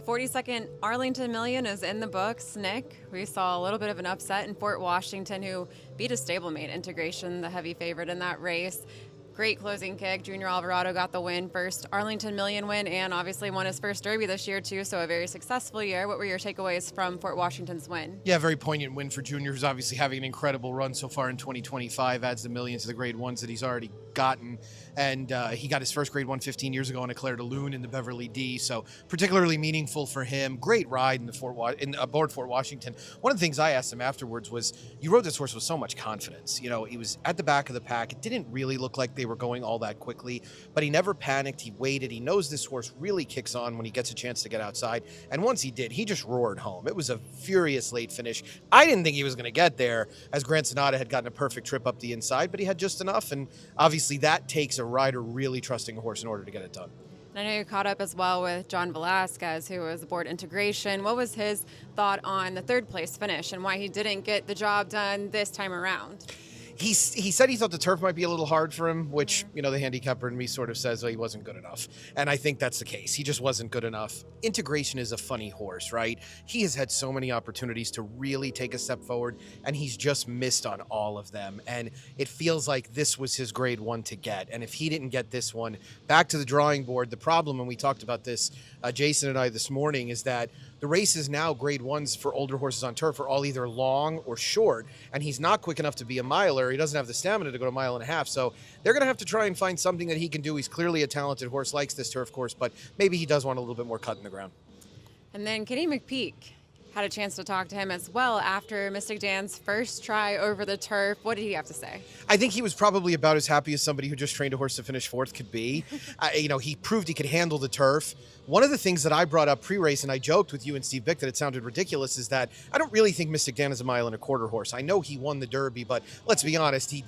42nd Arlington Million is in the books. Nick, we saw a little bit of an upset in Fort Washington, who beat a stablemate Integration, the heavy favorite in that race. Great closing kick. Junior Alvarado got the win, first Arlington Million win, and obviously won his first Derby this year too, so a very successful year. What were your takeaways from Fort Washington's win? Yeah, very poignant win for Junior, who's obviously having an incredible run so far in 2025, adds the million to the grade ones that he's already gotten. And he got his first grade one 15 years ago on a Claire de Lune in the Beverly D, so particularly meaningful for him. Great ride in the aboard Fort Washington. One of the things I asked him afterwards was, you rode this horse with so much confidence. You know, he was at the back of the pack. It didn't really look like they were going all that quickly, but he never panicked. He waited. He knows this horse really kicks on when he gets a chance to get outside. And once he did, he just roared home. It was a furious late finish. I didn't think he was going to get there, as Grant Sonata had gotten a perfect trip up the inside, but he had just enough. And obviously that takes a rider really trusting a horse in order to get it done. And I know you caught up as well with John Velasquez, who was aboard Integration. What was his thought on the third place finish and why he didn't get the job done this time around? He said he thought the turf might be a little hard for him, which, you know, the handicapper in me sort of says, well, he wasn't good enough. And I think that's the case. He just wasn't good enough. Integration is a funny horse, right? He has had so many opportunities to really take a step forward, and he's just missed on all of them. And it feels like this was his grade one to get. And if he didn't get this one, back to the drawing board. The problem, and we talked about this, Jason and I this morning, is that the races now, grade ones for older horses on turf, are all either long or short, and he's not quick enough to be a miler. He doesn't have the stamina to go a mile and a half, so they're going to have to try and find something that he can do. He's clearly a talented horse, likes this turf course, but maybe he does want a little bit more cut in the ground. And then Kenny McPeak, had a chance to talk to him as well after Mystic Dan's first try over the turf. What did he have to say? I think he was probably about as happy as somebody who just trained a horse to finish fourth could be. He proved he could handle the turf. One of the things that I brought up pre-race, and I joked with you and Steve Bick that it sounded ridiculous, is that I don't really think Mystic Dan is a mile and a quarter horse. I know he won the Derby, but let's be honest, he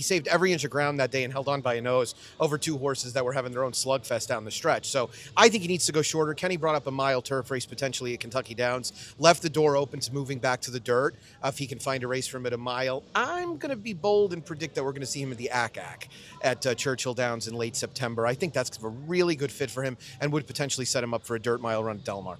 saved every inch of ground that day and held on by a nose over two horses that were having their own slugfest down the stretch. So I think he needs to go shorter. Kenny brought up a mile turf race potentially at Kentucky Downs, left the door open to moving back to the dirt if he can find a race for him at a mile. I'm going to be bold and predict that we're going to see him in the ACAC at Churchill Downs in late September. I think that's a really good fit for him and would potentially set him up for a dirt mile run at Del Mar.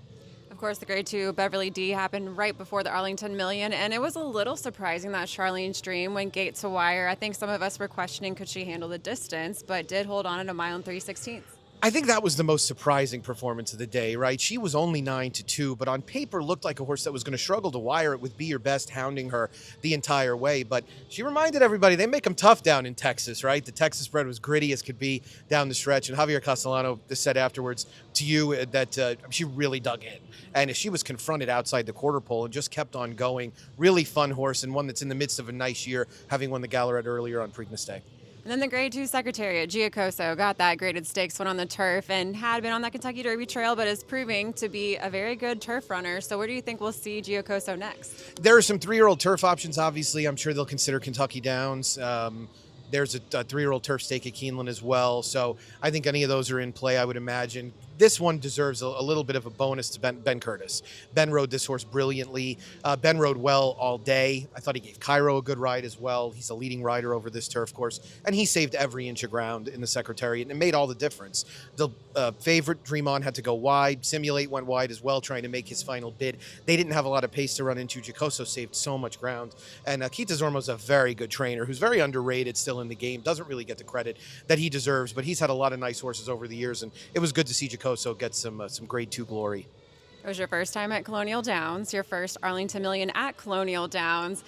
Of course, the grade 2 Beverly D happened right before the Arlington Million, and it was a little surprising that Charlene's Dream went gate to wire. I think some of us were questioning, could she handle the distance, but did hold on at a mile and 3/16. I think that was the most surprising performance of the day, right? She was only 9-2, but on paper looked like a horse that was going to struggle to wire it with Be Your Best hounding her the entire way. But she reminded everybody they make them tough down in Texas, right? The Texas bred was gritty as could be down the stretch. And Javier Castellano said afterwards to you that she really dug in. And she was confronted outside the quarter pole and just kept on going. Really fun horse, and one that's in the midst of a nice year, having won the Gallaret earlier on Preakness Day. And then the grade 2 Secretariat, Giacoso, got that graded stakes win on the turf and had been on that Kentucky Derby trail, but is proving to be a very good turf runner. So where do you think we'll see Giacoso next? There are some 3-year-old turf options, obviously. I'm sure they'll consider Kentucky Downs. There's a 3-year-old turf stake at Keeneland as well. So I think any of those are in play, I would imagine. This one deserves a little bit of a bonus to Ben Curtis. Ben rode this horse brilliantly. Ben rode well all day. I thought he gave Cairo a good ride as well. He's a leading rider over this turf course, and he saved every inch of ground in the Secretariat, and it made all the difference. The favorite, Dream On, had to go wide. Simulate went wide as well, trying to make his final bid. They didn't have a lot of pace to run into. Giacoso saved so much ground. And Kita Zormo's a very good trainer who's very underrated still in the game, doesn't really get the credit that he deserves, but he's had a lot of nice horses over the years, and it was good to see Giacoso get some grade 2 glory. It was your first time at Colonial Downs, your first Arlington Million at Colonial Downs.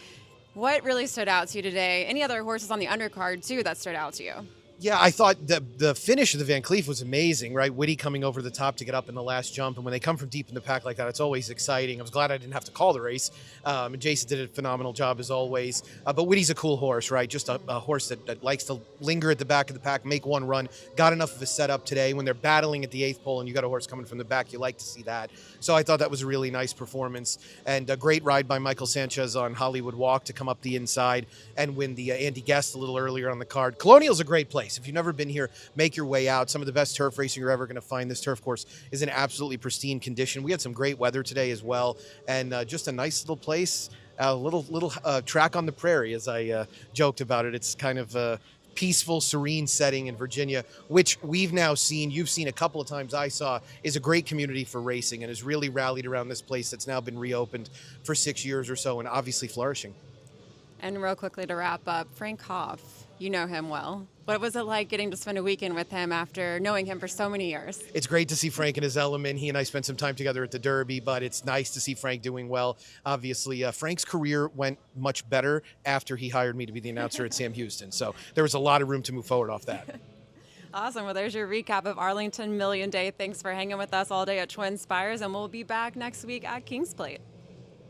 What really stood out to you today? Any other horses on the undercard, too, that stood out to you? Yeah, I thought the finish of the Van Cleef was amazing, right? Whitty coming over the top to get up in the last jump. And when they come from deep in the pack like that, it's always exciting. I was glad I didn't have to call the race. And Jason did a phenomenal job as always. But Whitty's a cool horse, right? Just a horse that likes to linger at the back of the pack, make one run. Got enough of a setup today. When they're battling at the 8th pole and you got a horse coming from the back, you like to see that. So I thought that was a really nice performance. And a great ride by Michael Sanchez on Hollywood Walk to come up the inside and win the Andy Guest a little earlier on the card. Colonial's a great place. If you've never been here, make your way out. Some of the best turf racing you're ever going to find. This turf course is in absolutely pristine condition. We had some great weather today as well, and just a nice little place, a little track on the prairie, as I joked about it. It's kind of peaceful, serene setting in Virginia, which we've now seen, you've seen a couple of times, I saw, is a great community for racing and has really rallied around this place that's now been reopened for 6 years or so and obviously flourishing. And real quickly to wrap up, Frank Hoff, you know him well. What was it like getting to spend a weekend with him after knowing him for so many years? It's great to see Frank in his element. He and I spent some time together at the Derby, but it's nice to see Frank doing well. Obviously, Frank's career went much better after he hired me to be the announcer at Sam Houston. So there was a lot of room to move forward off that. Awesome. Well, there's your recap of Arlington Million Day. Thanks for hanging with us all day at Twin Spires, and we'll be back next week at Kings Plate.